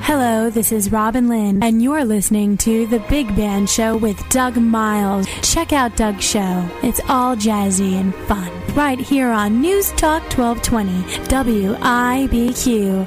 Hello, this is Robin Lynn, and you're listening to The Big Band Show with Doug Miles. Check out Doug's show. It's all jazzy and fun. Right here on News Talk 1220, WIBQ.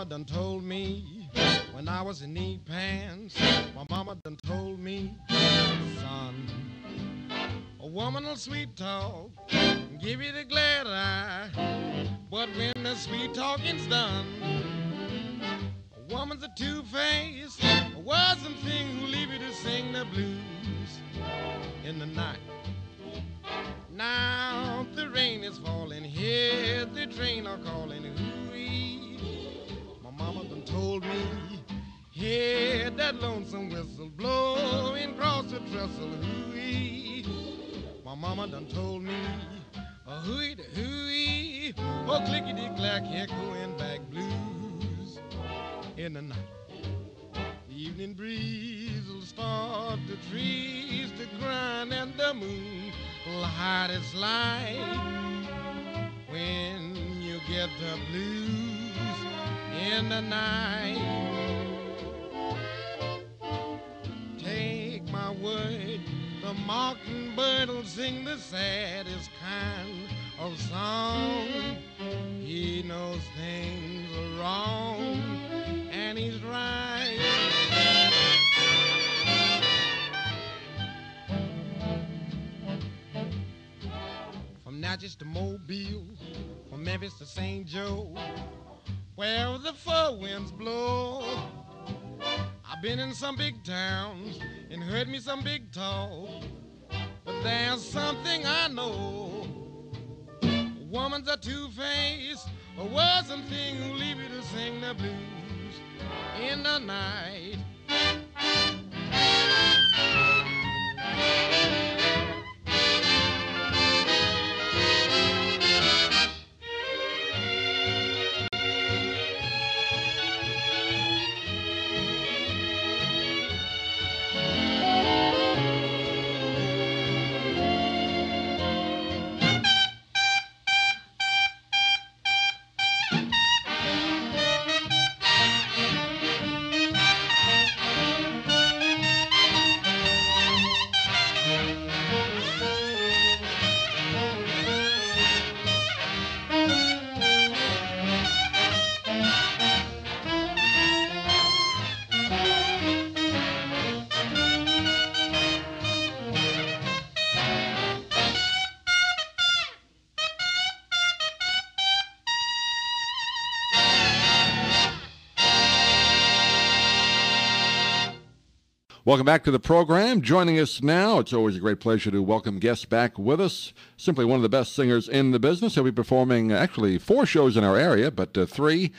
Done told me when I was in knee pants. My mama done told me, son, a woman'll sweet talk and give you the glad eye, but when the sweet talking's done, a woman's a two-faced, a wordsome thing who leave you to sing the blues in the night. Now the rain is falling, hear the train are calling, hooey. Mama done told me, hear that lonesome whistle blowing across the trestle, hooey. My mama done told me, a hooey da hooey, oh clickety-clack, echoing back blues in the night. The evening breeze will start the trees to grind and the moon will hide its light when you get the blues in the night. Take my word, the mockingbird will sing the saddest kind of song. He knows things are wrong and he's right. From Natchez to Mobile, from Memphis to St. Joe, where the four winds blow. I've been in some big towns and heard me some big talk, but there's something I know. Woman's a two-faced, a wasn't thing who leave you to sing the blues in the night. Welcome back to the program. Joining us now, it's always a great pleasure to welcome guests back with us. Simply one of the best singers in the business. He'll be performing actually 4 shows in our area, but 3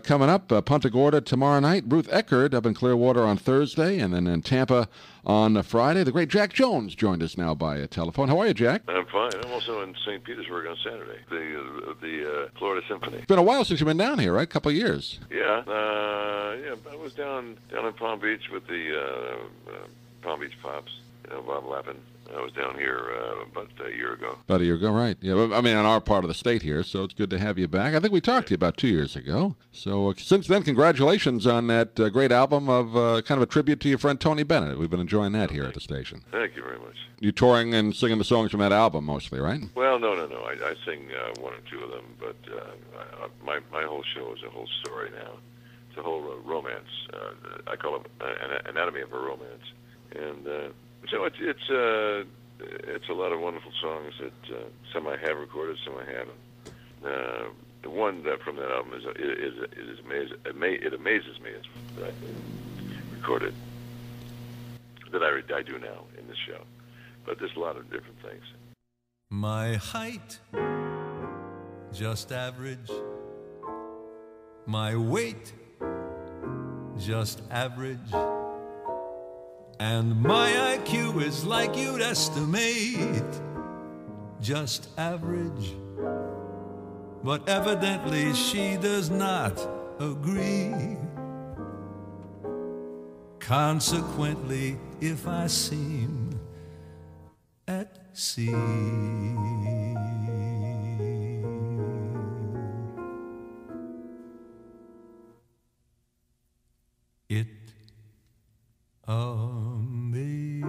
coming up. Punta Gorda tomorrow night. Ruth Eckerd up in Clearwater on Thursday, and then in Tampa on Friday. The great Jack Jones joined us now by telephone. How are you, Jack? I'm fine. I'm also in St. Petersburg on Saturday, the Florida Symphony. It's been a while since you've been down here, right? A couple of years. Yeah. I was down in Palm Beach with the Palm Beach Pops, Bob Lappin. I was down here about a year ago. About a year ago, right. Yeah, I mean, in our part of the state here, so it's good to have you back. I think we talked to you about 2 years ago. So since then, congratulations on that great album of kind of a tribute to your friend Tony Bennett. We've been enjoying that here at the station. Thank you very much. You're touring and singing the songs from that album mostly, right? Well, no. I sing 1 or 2 of them, but my whole show is a whole story now. It's a whole romance. I call it an anatomy of a romance. And so it's a lot of wonderful songs that some I have recorded, some I haven't. The one from that album it amazes me that I recorded that I do now in this show. But there's a lot of different things. My height, just average. My weight, just average. And my IQ is like you'd estimate, just average. But evidently she does not agree. Consequently, if I seem at sea, it amazes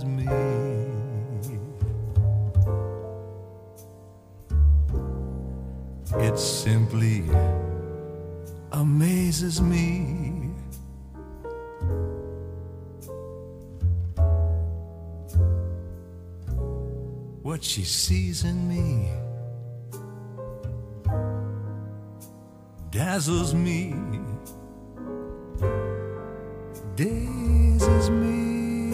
me. It simply amazes me. What she sees in me dazzles me, dazes me,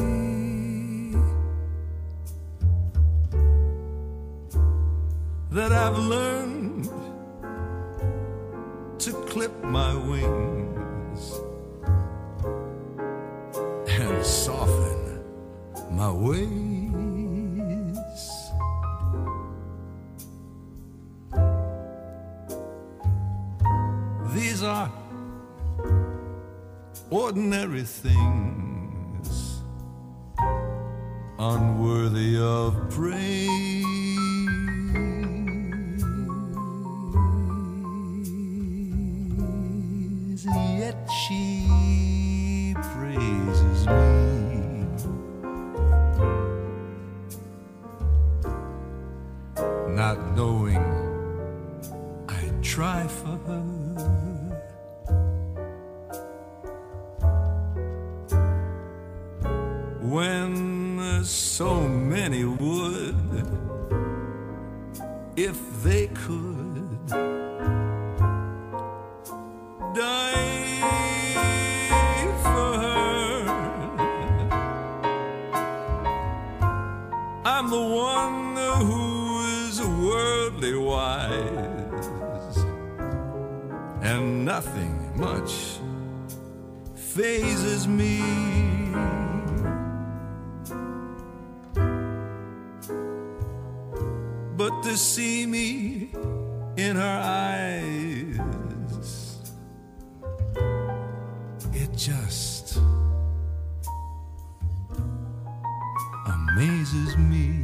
that I've learned to clip my wings and soften my ways. These are ordinary things, unworthy of praise. Yet she praises me. Not knowing I try for her. When so many would, if they could, I'm the one who is worldly wise, and nothing much phases me. But to see me in her eyes, it just amazes me.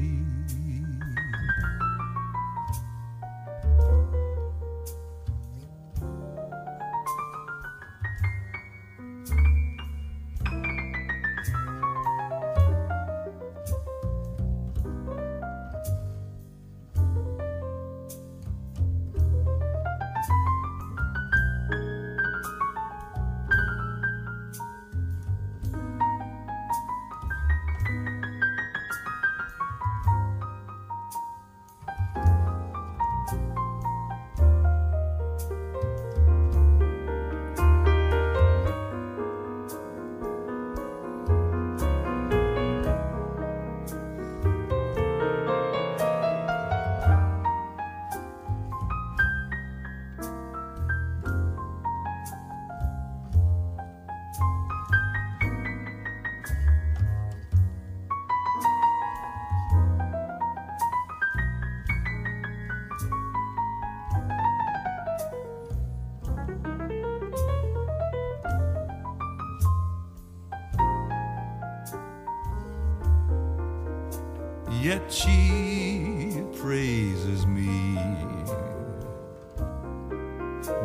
Yet she praises me,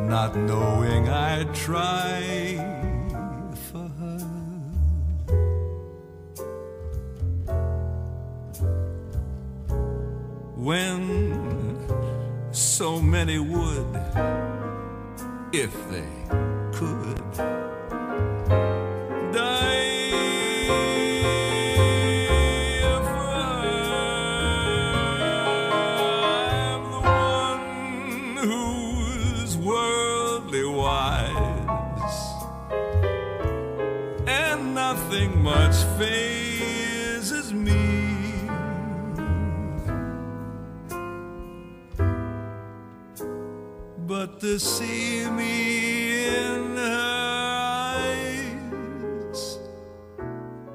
not knowing I'd try for her. When so many would, if they could, much phases me. But to see me in her eyes,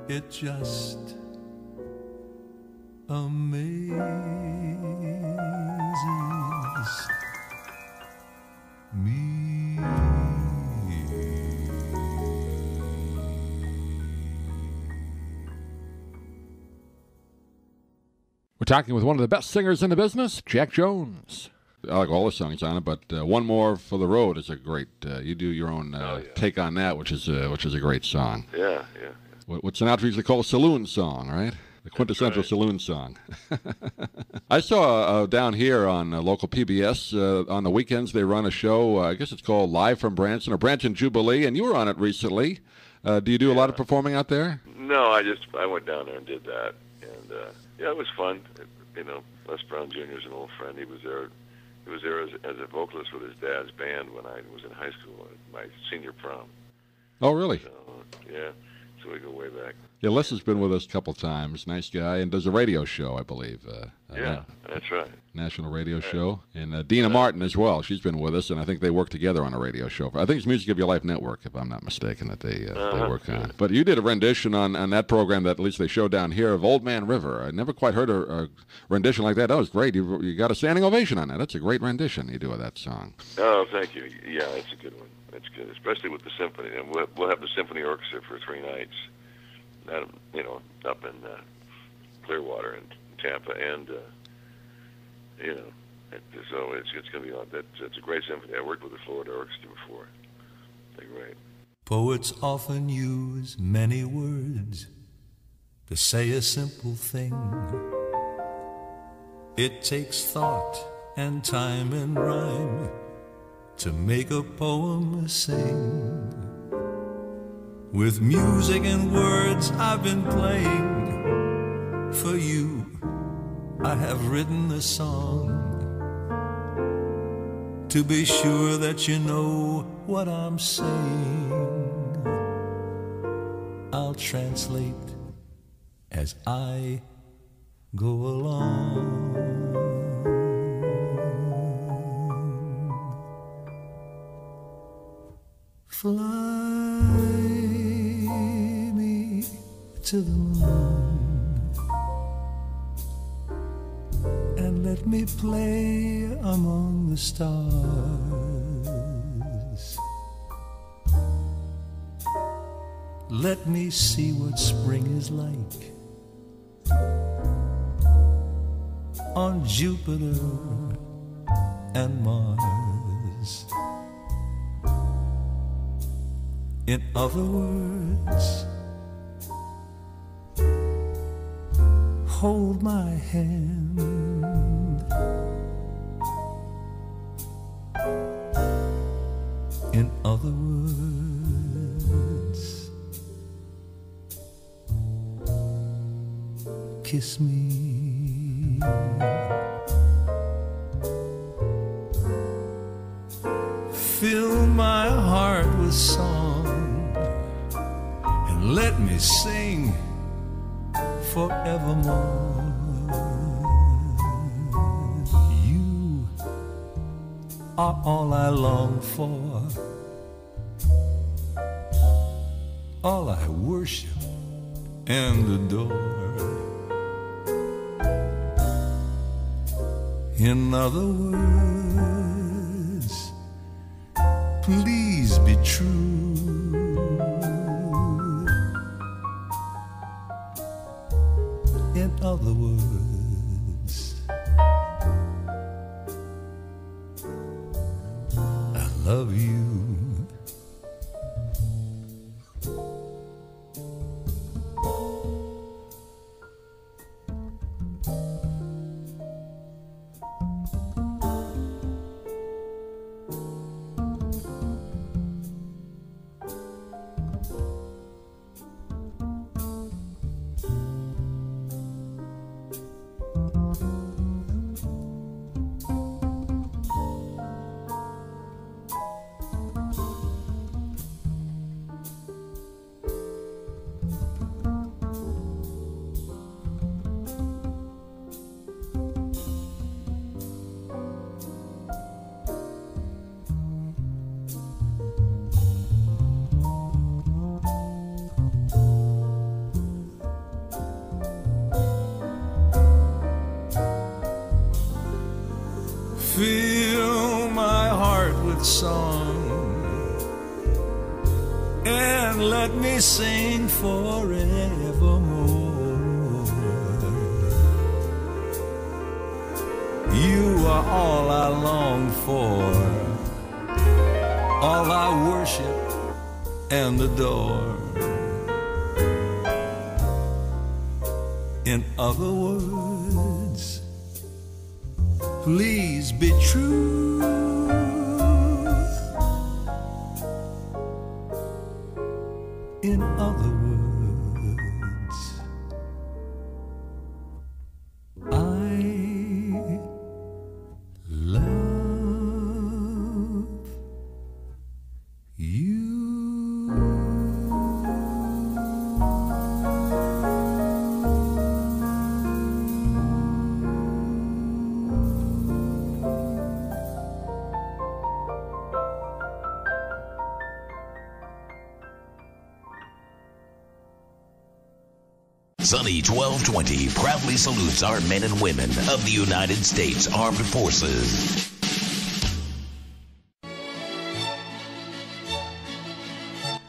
it just amazes me. We're talking with one of the best singers in the business, Jack Jones. I like all the songs on it, but One More for the Road is a great. You do your own take on that, which is a great song. Yeah. What Sinatra usually calls a saloon song, right? The quintessential saloon song. I saw down here on local PBS on the weekends they run a show. I guess it's called Live from Branson or Branson Jubilee, and you were on it recently. Do you do a lot of performing out there? No, I went down there and did that, and yeah, it was fun. You know, Les Brown Jr. is an old friend. He was there. He was there as a vocalist with his dad's band when I was in high school at my senior prom. Oh, really? So, yeah. So we go way back. Yeah, Les has been with us a couple times. Nice guy, and does a radio show, I believe. Yeah, that's right. National radio show. And Dina Martin as well. She's been with us, and I think they work together on a radio show. I think it's Music of Your Life Network, if I'm not mistaken, that they work on. But you did a rendition on that program that at least they show down here of Old Man River. I never quite heard a rendition like that. That was great. You got a standing ovation on that. That's a great rendition you do of that song. Oh, thank you. Yeah, it's a good one. It's good, especially with the symphony. And we'll have the symphony orchestra for 3 nights. You know, up in Clearwater and Tampa, and you know, so it's going to be it's a great symphony. I worked with the Florida Orchestra before. They're great. Poets often use many words to say a simple thing. It takes thought and time and rhyme to make a poem sing. With music and words I've been playing for you, I have written a song to be sure that you know what I'm saying. I'll translate as I go along. Fly me to the moon and let me play among the stars. Let me see what spring is like on Jupiter and Mars. In other words, hold my hand. In other words, kiss me. Fill my heart with song and let me sing forevermore. You are all I long for, all I worship and adore. In other words, please be true. In other words, I love you. Fill my heart with song and let me sing forevermore. You are all I long for, all I worship and adore. In other words, please be true. In other words, I love you. Sunny 1220 proudly salutes our men and women of the United States Armed Forces.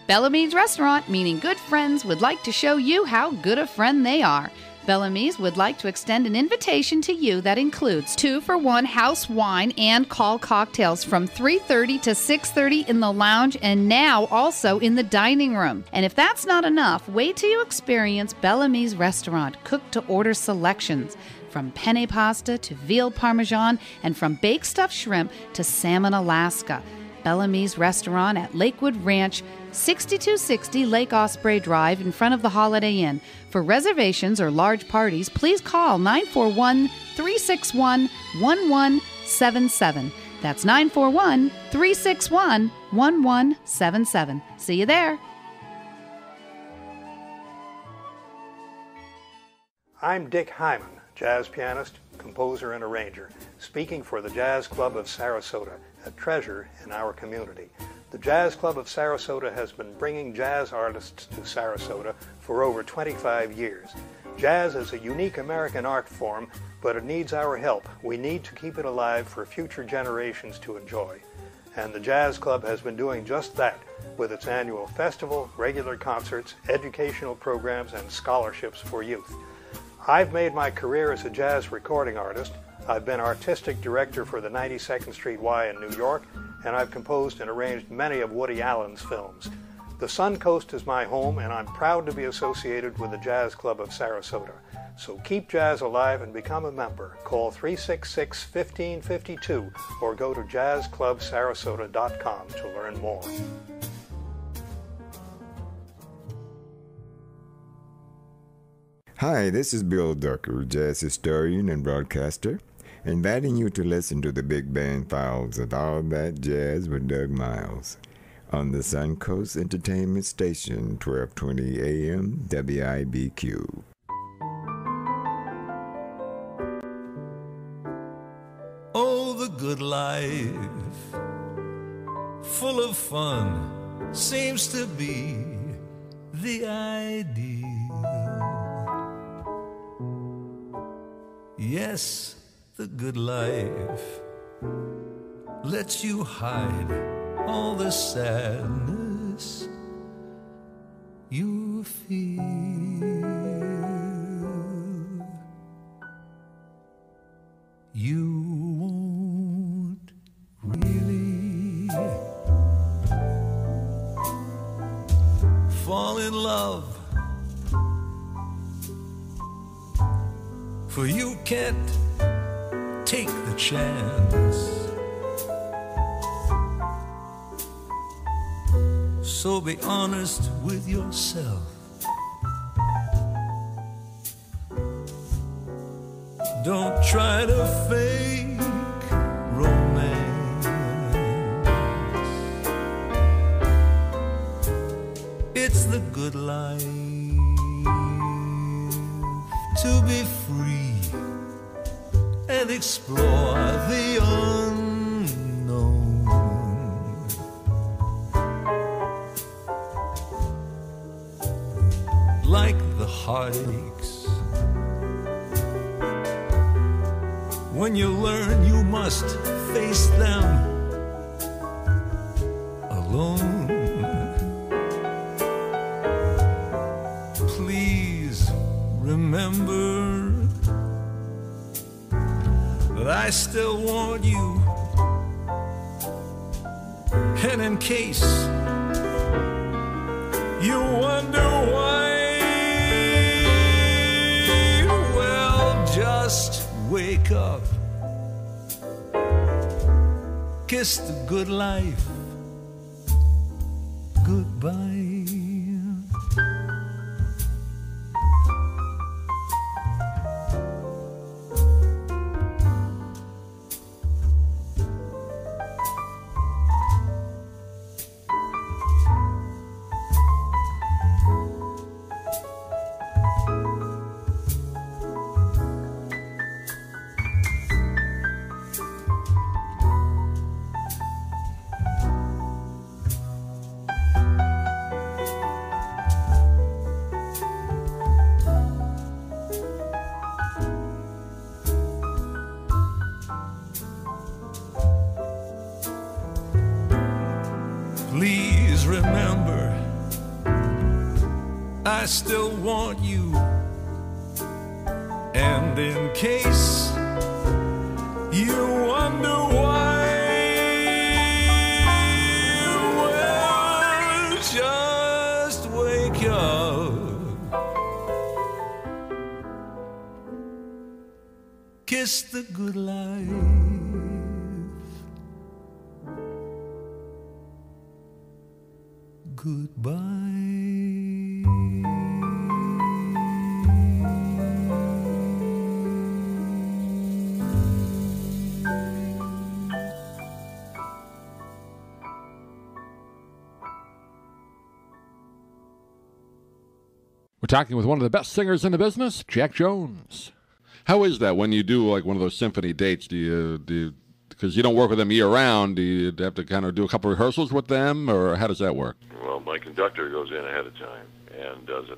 Bellamy's Restaurant, meaning good friends, would like to show you how good a friend they are. Bellamy's would like to extend an invitation to you that includes 2-for-1 house wine and call cocktails from 3:30 to 6:30 in the lounge and now also in the dining room. And if that's not enough, wait till you experience Bellamy's Restaurant cook-to-order selections from penne pasta to veal parmesan and from baked stuffed shrimp to salmon Alaska. Bellamy's Restaurant at Lakewood Ranch, 6260 Lake Osprey Drive in front of the Holiday Inn. For reservations or large parties, please call 941-361-1177. That's 941-361-1177. See you there. I'm Dick Hyman, jazz pianist, composer, and arranger, speaking for the Jazz Club of Sarasota, a treasure in our community. The Jazz Club of Sarasota has been bringing jazz artists to Sarasota for over 25 years. Jazz is a unique American art form, but it needs our help. We need to keep it alive for future generations to enjoy. And the Jazz Club has been doing just that with its annual festival, regular concerts, educational programs, and scholarships for youth. I've made my career as a jazz recording artist. I've been artistic director for the 92nd Street Y in New York, and I've composed and arranged many of Woody Allen's films. The Suncoast is my home, and I'm proud to be associated with the Jazz Club of Sarasota. So keep jazz alive and become a member. Call 366-1552 or go to jazzclubsarasota.com to learn more. Hi, this is Bill Ducker, jazz historian and broadcaster, inviting you to listen to the Big Band Files of All That Jazz with Doug Miles on the Suncoast Entertainment Station, 1220 AM WIBQ. Oh, the good life, full of fun, seems to be the ideal. Yes, the good life lets you hide all the sadness you feel. You won't really fall in love, for you can't take the chance. So be honest with yourself. Don't try to fake romance. It's the good life to be free and explore the unknown. Like the heartaches, when you learn you must face them alone. Please remember that I still want you, and in case you wonder why, well, just wake up, kiss the good life goodbye. Please remember, I still want you, and in case you wonder why, well, just wake up, kiss the good life goodbye. We're talking with one of the best singers in the business, Jack Jones. How is that when you do like one of those symphony dates? Do you because you don't work with them year round? Do you have to kind of do a couple rehearsals with them, or how does that work? Well, my conductor goes in ahead of time and does a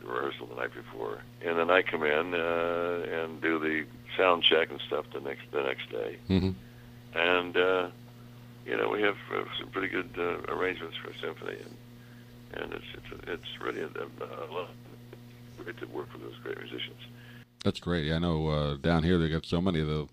rehearsal the night before, and then I come in and do the sound check and stuff the next day. Mm-hmm. And we have some pretty good arrangements for symphony, and it's really a lot. Great to work with those great musicians. That's great. I know down here they got so many of the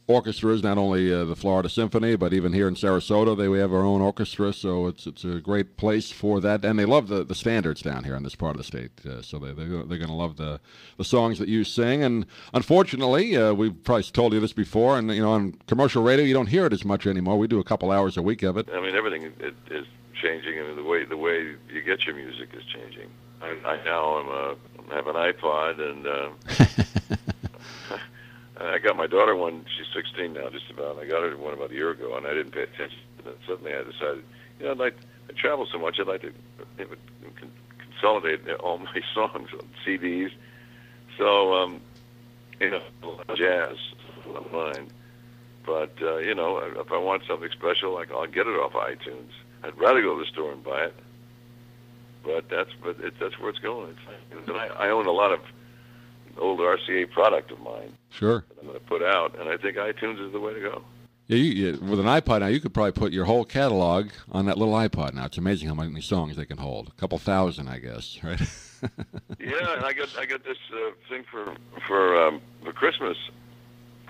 orchestras, not only the Florida Symphony, but even here in Sarasota, we have our own orchestra, so it's a great place for that. And they love the standards down here in this part of the state, so they're going to love the songs that you sing. And unfortunately, we've probably told you this before, and on commercial radio, you don't hear it as much anymore. We do a couple hours a week of it. I mean, everything is changing. I mean, the way you get your music is changing. I now have an iPod, and I got my daughter one. She's 16 now, just about. I got her one about a year ago, and I didn't pay attention. And then suddenly I decided, I travel so much, I'd like to consolidate all my songs on CDs. So, jazz on mine. But if I want something special, I'll get it off iTunes. I'd rather go to the store and buy it. But that's where it's going. I own a lot of old RCA product of mine. Sure. That I'm going to put out, and I think iTunes is the way to go. Yeah, with an iPod now, you could probably put your whole catalog on that little iPod now. It's amazing how many songs they can hold. A couple thousand, I guess, right? Yeah, and I got this thing for Christmas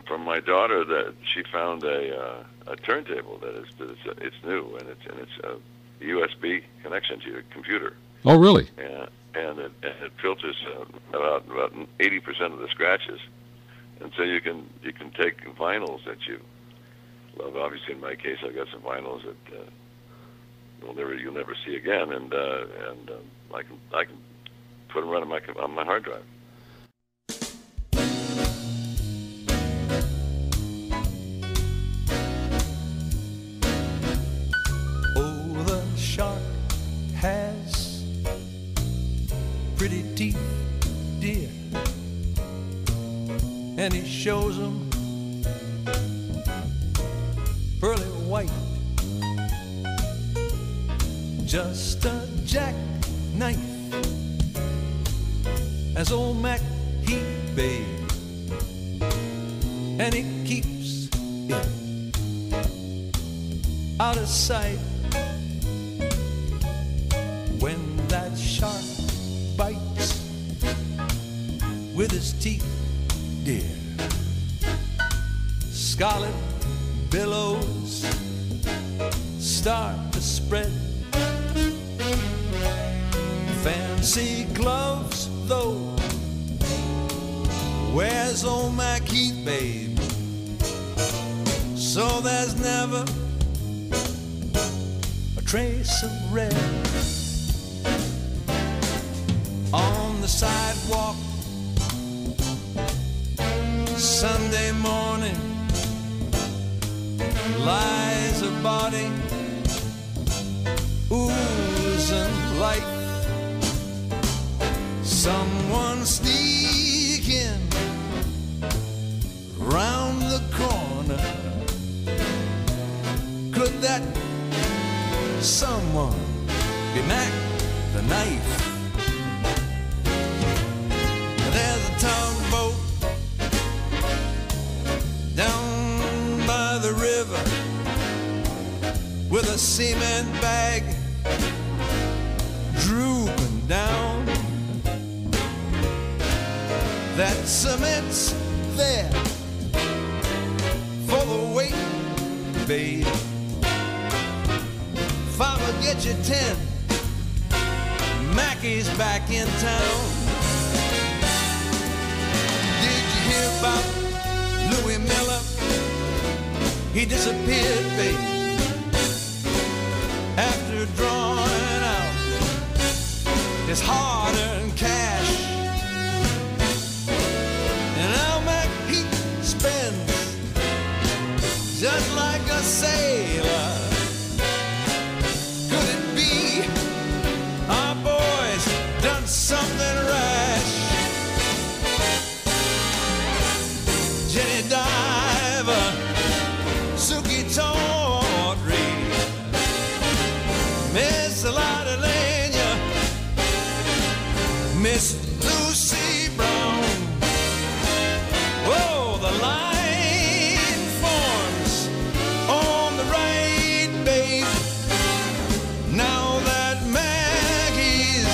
from my daughter that she found a turntable it's new, and it's a USB connection to your computer. Oh, really? Yeah, and it filters about 80% of the scratches, and so you can take vinyls that you love. Obviously, in my case, I got some vinyls that you'll never see again, and I can put them right on my hard drive. Oh, the shark has pretty teeth, dear, and he shows them pearly white, just a jackknife, as old Mac he babe, and he keeps it out of sight. When that shark bites with his teeth, dear, scarlet billows start to spread. Fancy gloves, though, where's old Mac Heath, babe? So there's never a trace of red on the sidewalk. Sunday morning lies a body oozing life. Someone sneaking round the corner. Could that someone be Mac the Knife? There's a tugboat down by the river with a cement bag drooping down. That cement's there for the weight, babe. If I would get you 10, Mackey's back in town. Did you hear about Louis Miller? He disappeared, babe, after drawing out his hard-earned cash. And now Mac he spends just like a sailor. Could it be our boys done something rash? Jenny Diver, Suki Tawdry, Miss Lotte Lenya, Miss Lucy Brown. Whoa, the line forms on the right, babe. Now that Maggie's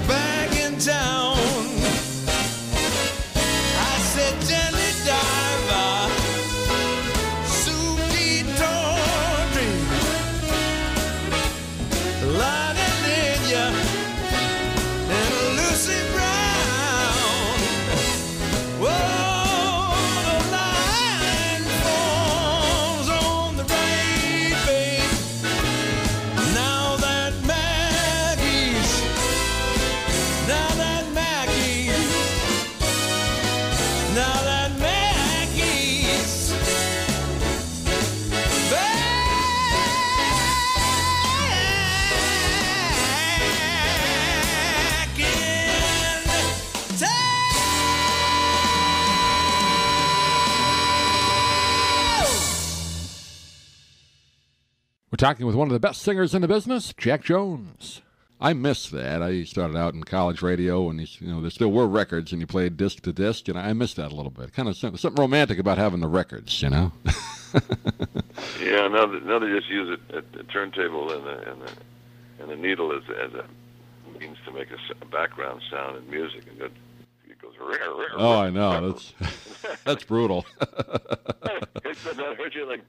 back in town, I said, Jenny Diver, Suki Tawdry, Lotte Lenya, and Lucy Brown. Whoa, the line forms on the right, babe. Now that Maggie's back in town. We're talking with one of the best singers in the business, Jack Jones. I miss that. I started out in college radio, and there still were records, and you played disc to disc, and I miss that a little bit. Kind of something romantic about having the records, you know. Yeah, now they just use a turntable and the needle as a means to make a background sound in music, and it goes. Oh, I know. That's brutal. It's not hurt you like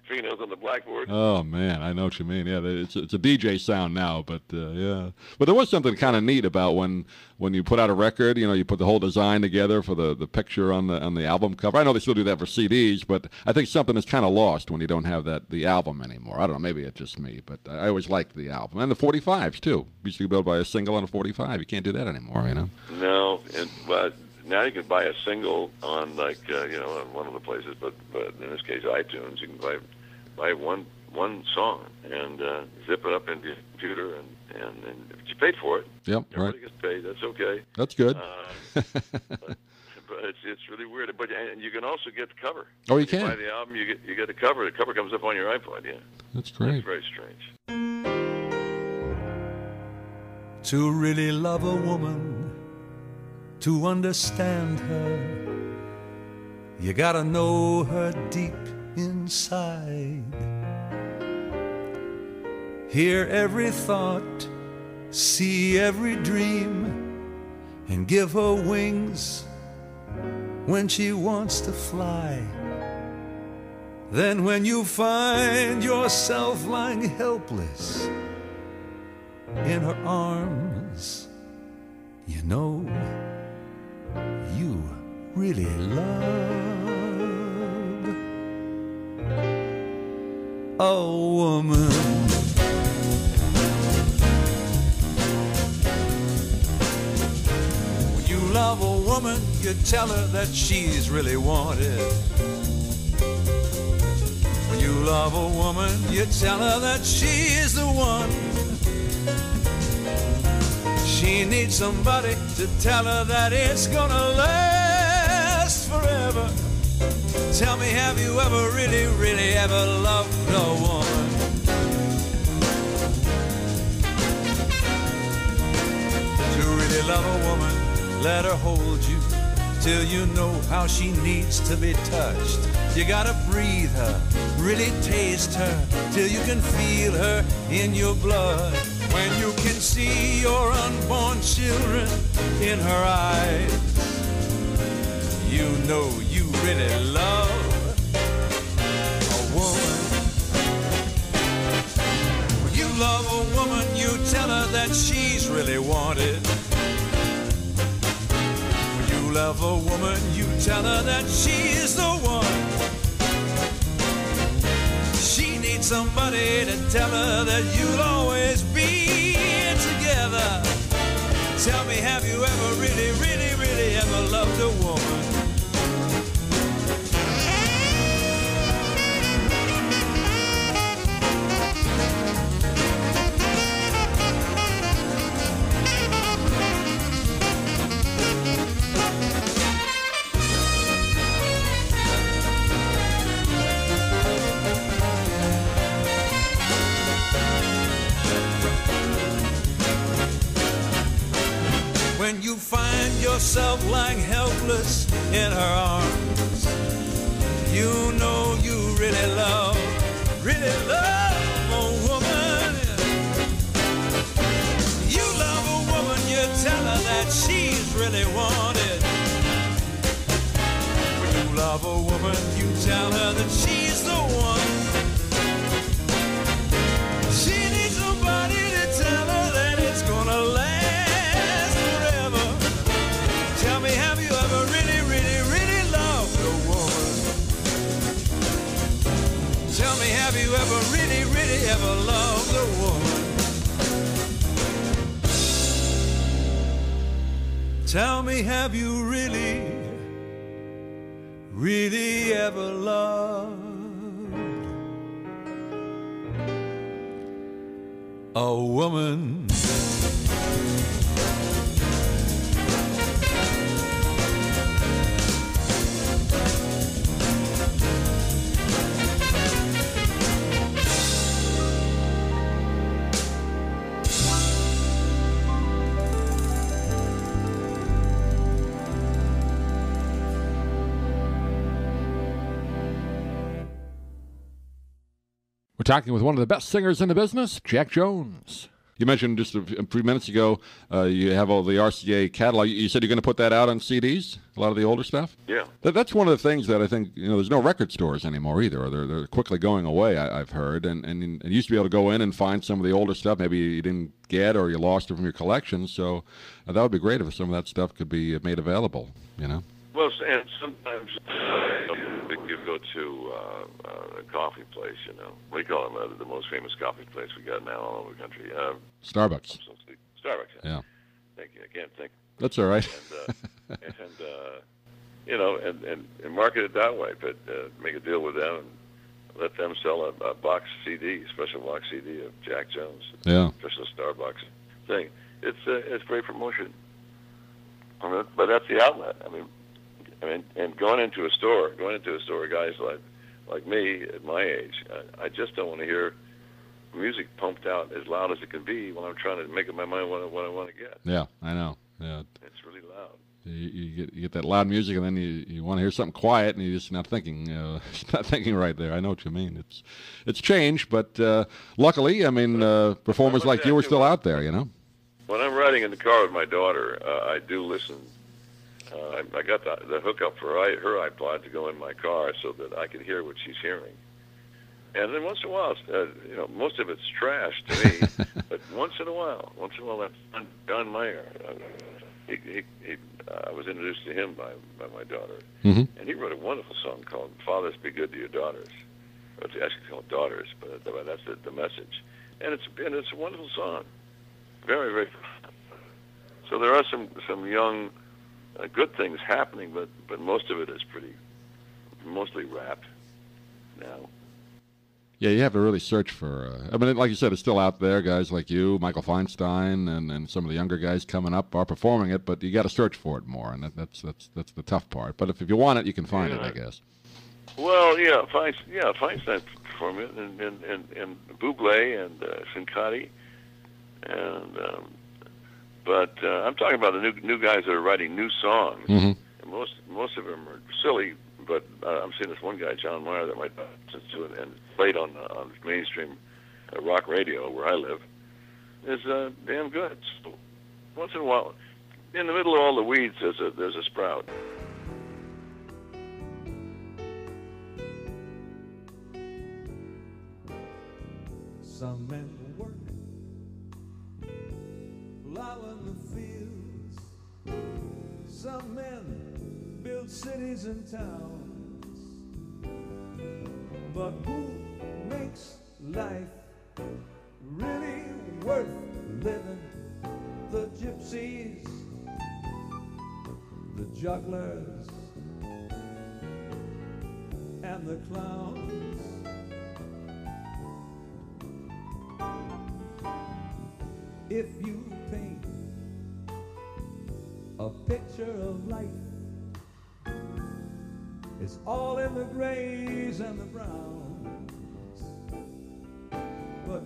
fingernails on the blackboard. Oh man, I know what you mean. Yeah, it's a DJ sound now, but yeah. But there was something kind of neat about when you put out a record. You put the whole design together for the picture on the album cover. I know they still do that for CDs, but I think something is kind of lost when you don't have the album anymore. I don't know, maybe it's just me, but I always liked the album and the 45s too. Used to be able to buy a single on a 45. You can't do that anymore, you know. No, but now you can buy a single on on one of the places, but in this case iTunes. You can buy one song and zip it up into your computer, and if you paid for it, yep, everybody right. gets paid. That's okay. That's good. But it's really weird. But and you can also get the cover. Oh, you If can. buy the album, you get the cover. The cover comes up on your iPod. Yeah, That's great. it's very strange. To really love a woman, to understand her, you gotta know her deep inside. Hear every thought, see every dream, and give her wings when she wants to fly. Then when you find yourself lying helpless in her arms, you know you really love a woman. When you love a woman, you tell her that she's really wanted. When you love a woman, you tell her that she's the one. She needs somebody to tell her that it's gonna last forever. Tell me, have you ever really, really ever loved a woman? To really love a woman, let her hold you till you know how she needs to be touched. You gotta breathe her, really taste her, till you can feel her in your blood. When you can see your unborn children in her eyes, you know you really love a woman. When you love a woman, you tell her that she's really wanted. When you love a woman, you tell her that she's the one. She needs somebody to tell her that you'll always be together. Tell me, have you ever really, really, really ever loved a woman? helpless in her arms. You know you really love a woman. You love a woman, you tell her that she's really wanted. When you love a woman, you tell her that she's the one. She needs somebody to tell her that it's gonna last forever. Tell me, have you ever really, really, really loved a woman? Tell me, have you ever really, really ever loved a woman? Tell me, have you really, really ever loved a woman? We're talking with one of the best singers in the business, Jack Jones. You mentioned just a few minutes ago you have all the RCA catalog. You said you're going to put that out on CDs, a lot of the older stuff? Yeah. That's one of the things that I think, there's no record stores anymore either. They're quickly going away, I've heard. And you used to be able to go in and find some of the older stuff maybe you didn't get or you lost it from your collection. So that would be great if some of that stuff could be made available, Well, and sometimes you go to a coffee place, we call them the most famous coffee place we got now all over the country. Starbucks. Starbucks. Yeah. Thank you. I can't think. That's all right. And market it that way, but make a deal with them and let them sell a box CD, special box CD of Jack Jones. Yeah. Special Starbucks thing. It's great promotion. But that's the outlet. I mean, and going into a store, guys like me at my age, I just don't want to hear music pumped out as loud as it can be when I'm trying to make up my mind what I want to get. Yeah, I know. Yeah, it's really loud. You get that loud music, and then you want to hear something quiet, and you're just not thinking, right there. I know what you mean. It's changed, but luckily, performers like you are still out there. When I'm riding in the car with my daughter, I do listen. I got the hookup for her iPod to go in my car so that I can hear what she's hearing. And then once in a while, most of it's trash to me, but once in a while, that's John Mayer. I was introduced to him by my daughter, and he wrote a wonderful song called "Fathers Be Good to Your Daughters." It's actually called "Daughters," but that's the message, and it's a wonderful song, very, very. So there are some young. Good things happening, but most of it is mostly rap now. Yeah, you have to really search for. Like you said, it's still out there. Guys like you, Michael Feinstein, and some of the younger guys coming up are performing it, but you got to search for it more, and that's the tough part. But if you want it, you can find it, I guess. Well, Feinstein performed it, and Bublé and Cincotti, and. But I'm talking about the new guys that are writing new songs. And most of them are silly, but I'm seeing this one guy, John Mayer, that might listen to it and played on mainstream rock radio where I live, is damn good. So once in a while, in the middle of all the weeds, there's a sprout. Some men work, plow in the fields. Some men build cities and towns. But who makes life really worth living? The gypsies, the jugglers, and the clowns. If you paint a picture of life, it's all in the grays and the browns. But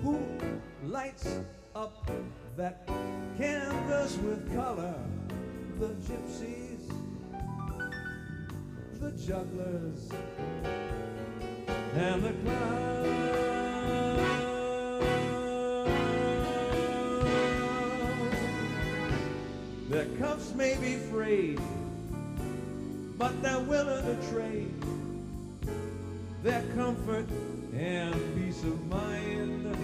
who lights up that canvas with color? The gypsies, the jugglers and the clowns. Their cuffs may be frayed, but they're willing to trade their comfort and peace of mind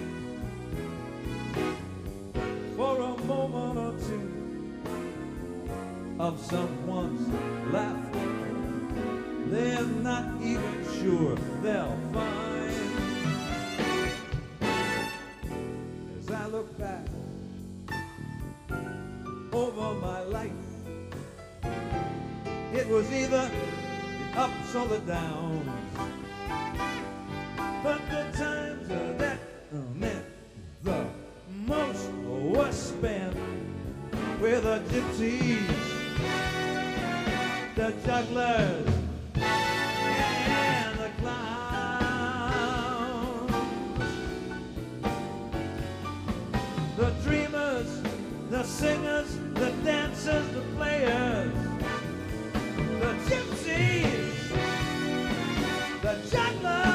for a moment or two of someone's laughter they're not even sure they'll find. As I look back over my life, it was either the ups or the downs, but the times that meant the most were spent with the gypsies, the jugglers, and the clowns, the dreamers, the singers, the dancers, the players, the gypsies, the jugglers.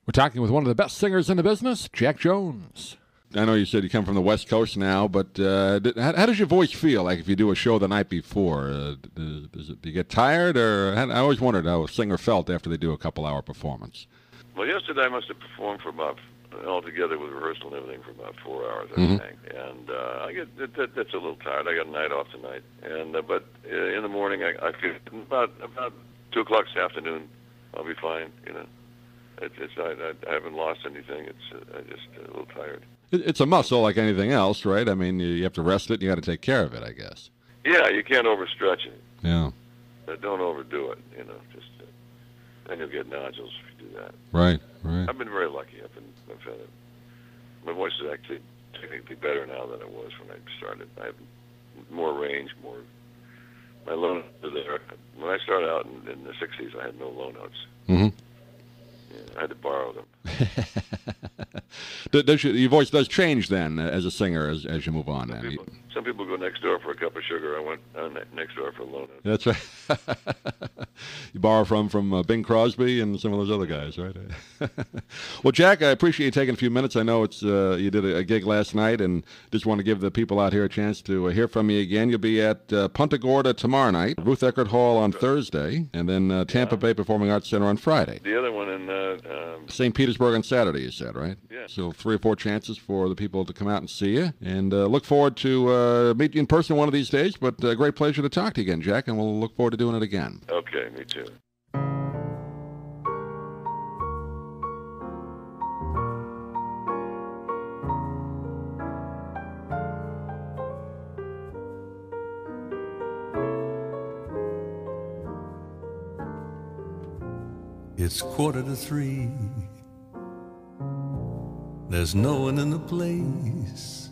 We're talking with one of the best singers in the business, Jack Jones. I know you said you come from the West Coast now, but how does your voice feel like if you do a show the night before? Do you get tired? Or I always wondered how a singer felt after they do a couple-hour performance. Well, yesterday I must have performed for about, altogether with rehearsal and everything, for about 4 hours, I think. And I get that's a little tired. I got a night off tonight. And but in the morning, I feel about 2 o'clock this afternoon, I'll be fine, you know. I haven't lost anything. I'm just a little tired. It's a muscle like anything else, right? I mean, you have to rest it and you got to take care of it, I guess. Yeah, you can't overstretch it. Yeah. Don't overdo it, you know. Just then you'll get nodules if you do that. Right. I've been very lucky. I've had my voice is actually technically better now than it was when I started. I have more range, my low notes are there. When I started out in the 60s, I had no low notes. Mm-hmm. Yeah, I had to borrow them. Your voice does change then as a singer as you move on. Some people go next door for a cup of sugar. I went next door for a loan. That's right. You borrow from Bing Crosby and some of those other guys, right? Well, Jack, I appreciate you taking a few minutes. I know it's you did a gig last night, and just want to give the people out here a chance to hear from you again. You'll be at Punta Gorda tomorrow night, Ruth Eckerd Hall on Thursday, and then Tampa Bay Performing Arts Center on Friday. The other one in St. Petersburg on Saturday, you said, right? Yeah. So 3 or 4 chances for the people to come out and see you, and look forward to meet you in person one of these days. But a great pleasure to talk to you again, Jack, and we'll look forward to doing it again. Okay, me too. It's 2:45. There's no one in the place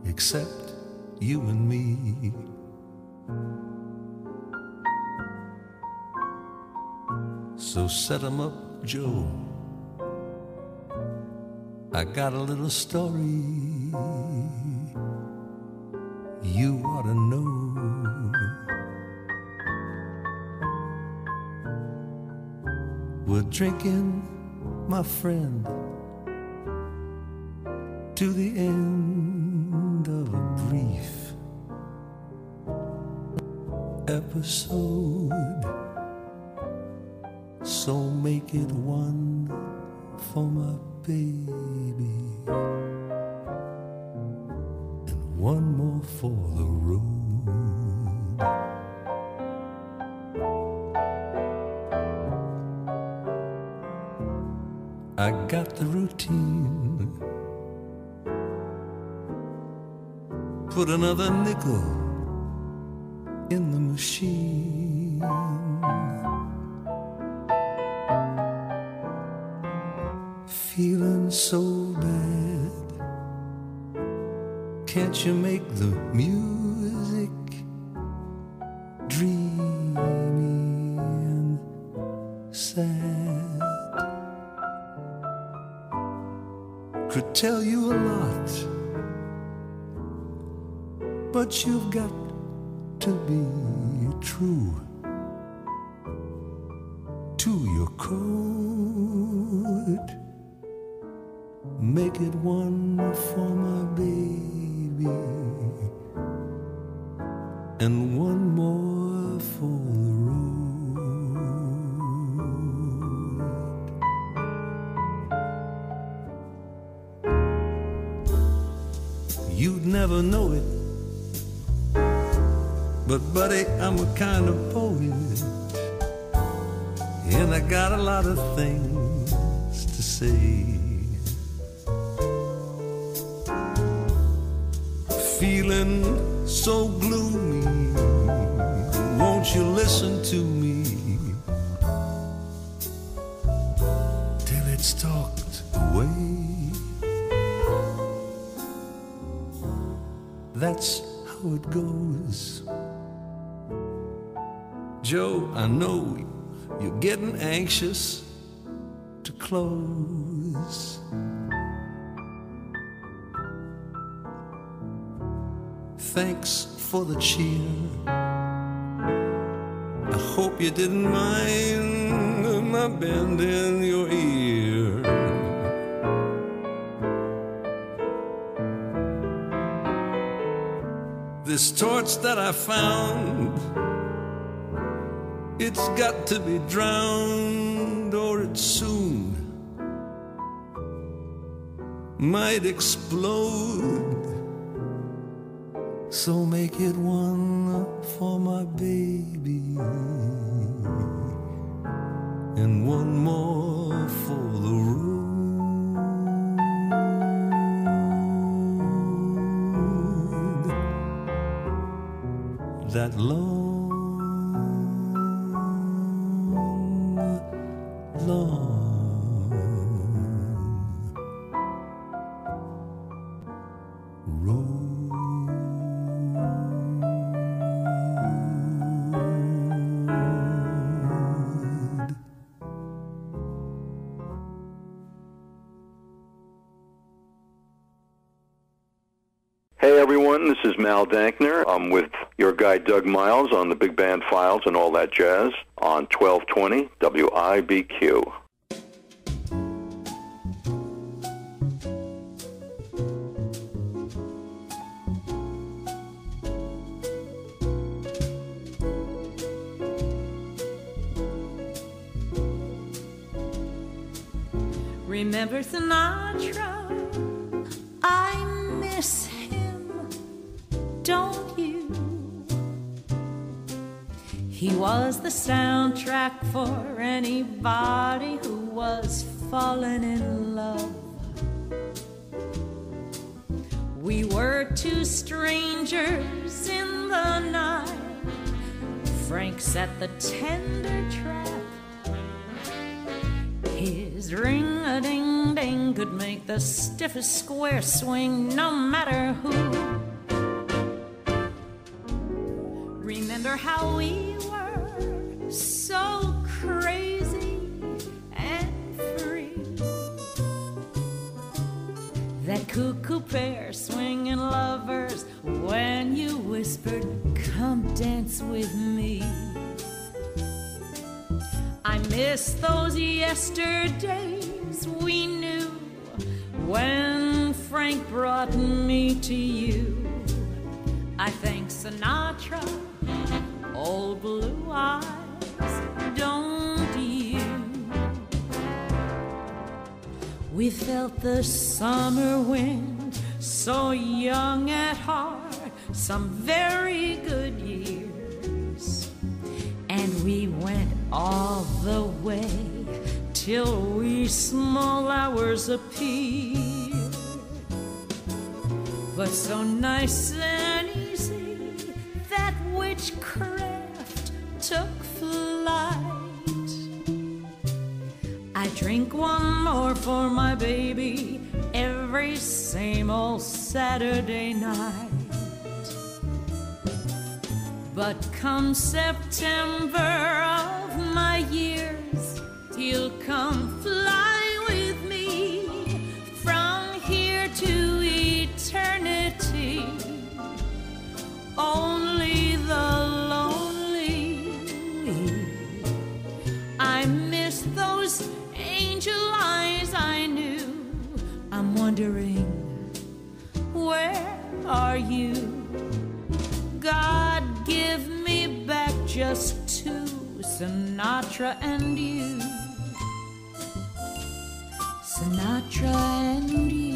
except you and me. So set 'em up, Joe. I got a little story you ought to know. We're drinking, my friend, to the end of a brief episode. So make it one for my baby and one more for the road. I got the routine. Put another nickel in the machine. Feeling so bad, Can't you make the music dreamy and sad? Could tell you a lot, but you've got to be true to your code. Make it one for my baby and one more for the road. You'd never know it, but buddy, I'm a kind of poet, and I got a lot of things to say. Feeling so gloomy, won't you listen to me till it's talked away? That's how it goes. Joe, I know you're getting anxious to close. Thanks for the cheer. I hope you didn't mind my bend in your ear. This torch that I found, it's got to be drowned or it soon might explode. So make it one for my baby and one more for the road. That long, long road. Hey everyone, this is Mal Dankner. I'm with your guy Doug Miles on the Big Band Files and All That Jazz on 1220 WIBQ. Remember Sinatra? I miss him, don't you? He was the soundtrack for anybody who was falling in love. We were two strangers in the night. Frank set the tender trap. His ring-a-ding-ding could make the stiffest square swing no matter who. Remember how we were so crazy and free? That cuckoo pair swinging lovers when you whispered, "Come dance with me." I miss those yesterdays we knew when Frank brought me to you. I thank Sinatra, old blue eyes, don't you? We felt the summer wind, so young at heart, some very good years. And we went all the way till we small hours appeared. But so nice and easy that witchcraft took flight. I drink one more for my baby every every same old Saturday night. But come September of my years, you'll come fly with me from here to eternity. Only the lonely weep. I miss those angel eyes I knew. I'm wondering, where are you? God, give me back just two, Sinatra and you. Sinatra and you.